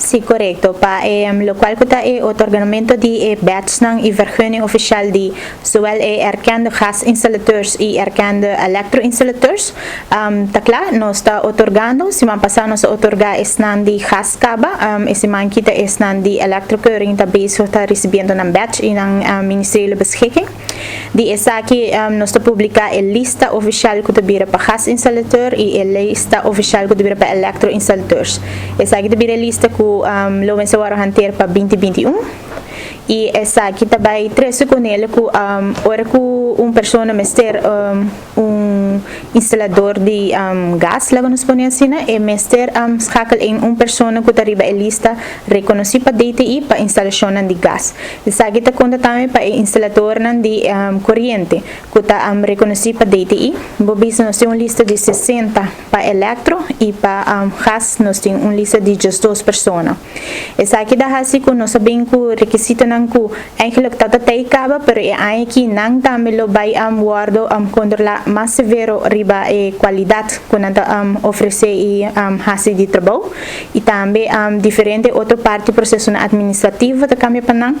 Sí, correcto. Lo cual kuta otorgamento die batch ng vergunning official die zowel erkende gasinstallateurs y erkende elektroinstallateurs. Takla nos está otorgando, si man pasano sa otorga es nan di gaskaba, si man kita es nan di elektrokeuring ta bezig ta recibiendo ng batch in ang ministerie beschikking. Die esa aqui nos está publica lista oficial kuta bira pa gasinstallateur y lista oficial kuta bira pa elektroinstallateurs. Esa aqui bira lista ku lo sa waro hanter pa 2021 e essa aqui também três com ele com ora com pessoa mester instalador de gás lá nos põe assim e mester schakel em pessoa que arriba a lista reconheci para DTI para instalação de gás essa aqui tá conta também para instalador de corrente que tá reconheci para DTI bobis nós temos uma lista de 60 para eletro e para gás nós temos uma lista de just 2 pessoas essa aqui dá assim que nós sabemos que requisito nang ku eigenlijk tatatay kaba pero ay ki nang tamilo bay guardo controla mas severo riba qualidad kunanta ofrece e hasi di trabalho e também diferente outra parte processo administrativo da cambia panang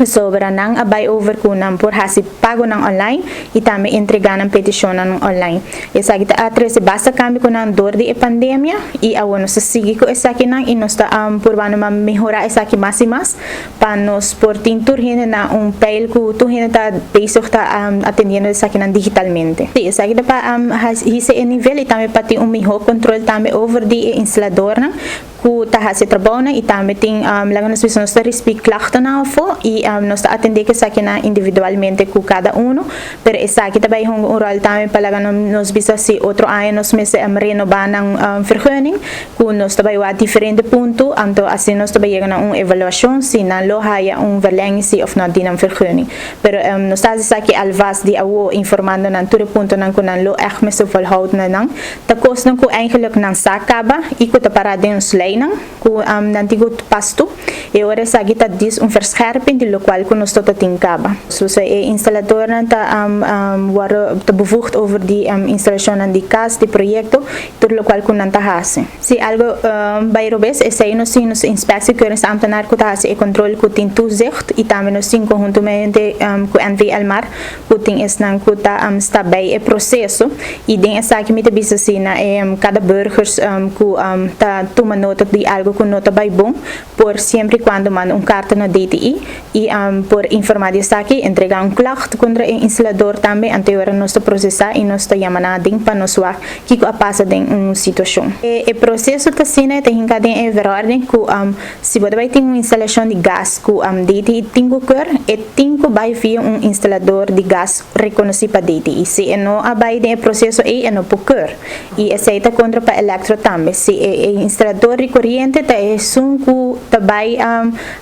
sobra nang abay over kunang por hasi pago ng online e também entregar ng petisyon ng online. Esa kita atres basta kami kunang dor di pandemia e awano sa sige ko esa kinang inosta por vano mamehora esa ki mas e mas pa nos por tinturhin na pail ku tuhin ta besok ta atendiendo esa kinang digitalmente. Esa kita pa hise e nivel e também pati miho control também over di instalador na ku taha se trabalho na e também tem lagan nas pessoas ta respect klachten na fo e nos atender que sa kina individualmente com cada uno pero esa aqui também um rol também para nos bisa se outro ano nos mese renovar ng vergunning com nos também a diferente ponto anto assim nos também chega na evaluação se na lo haya verlenging of not din vergunning pero nos está aqui alvast die awo informando nan todo ponto nan kunan lo echt mese volhouden nan ta kos nan ku eigenlijk nan sakaba iko ta para den sleinen ku nan tigo pasto e ora sa kita dis verscherping die qual que nos tot tinkaba. So sa instalador na ta bevoegd over die installación en die gas, die proyecto, todo lo cual kun nanta hase. Si algo bij Robes es aí nos inspectie keurings ambtenaar ku hase e controle ku tin toezicht e também nos tin conjuntamente ku NV Almar ku tin es nan ku ta sta bij e processo e den es aqui mita bisa sina cada burgers ku ta toma nota de algo ku nota bij bom por siempre cuando manda carta na DTI e por informar aqui entregar klacht contra o instalador também anterior nós processar e nós chamar ding para nós ver que passa em situação. O processo tá sendo tem que ter verordem que se você vai ter instalação de gás que DTI tem que vai via instalador de gás reconhecido para DTI. Se não vai ter processo aí não por e aceita contra para eletro também. Se instalador de corrente tá sunku também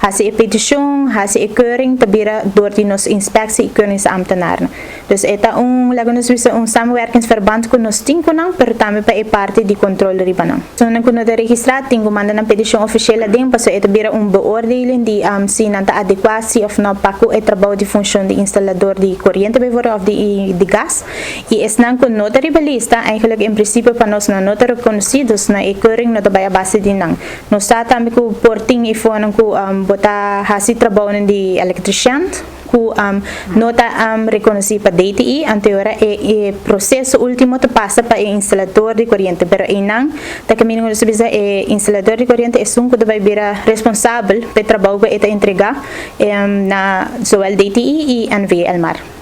hace petição hace keuring tabira door die nos inspectie e keuringsambtenaren. Dus eta lago nos bisa samenwerkingsverband con nos tinko nang pero também pa parte di controle ribanang. So nang kuno de registrar tingo manda ng petition official din pa so eta bira beoordeling di si nanta adequatie of no paco e trabalho de função de instalador de corrente bijvoorbeeld of de gas. E es nang kun nota ribalista eigenlijk in principe pa nos na nota reconhecidos na e keuring nota baya base din nang. No sta também ku porting e fonang ku bota hasi trabalho de eletrician ku nota reconhecido para DTI anterior e processo último te passa para instalador de corrente pero inang ta caminho nos bisa instalador de corrente é um que vai virar responsável pelo trabalho que está entregar na zowel DTI e NV Almar.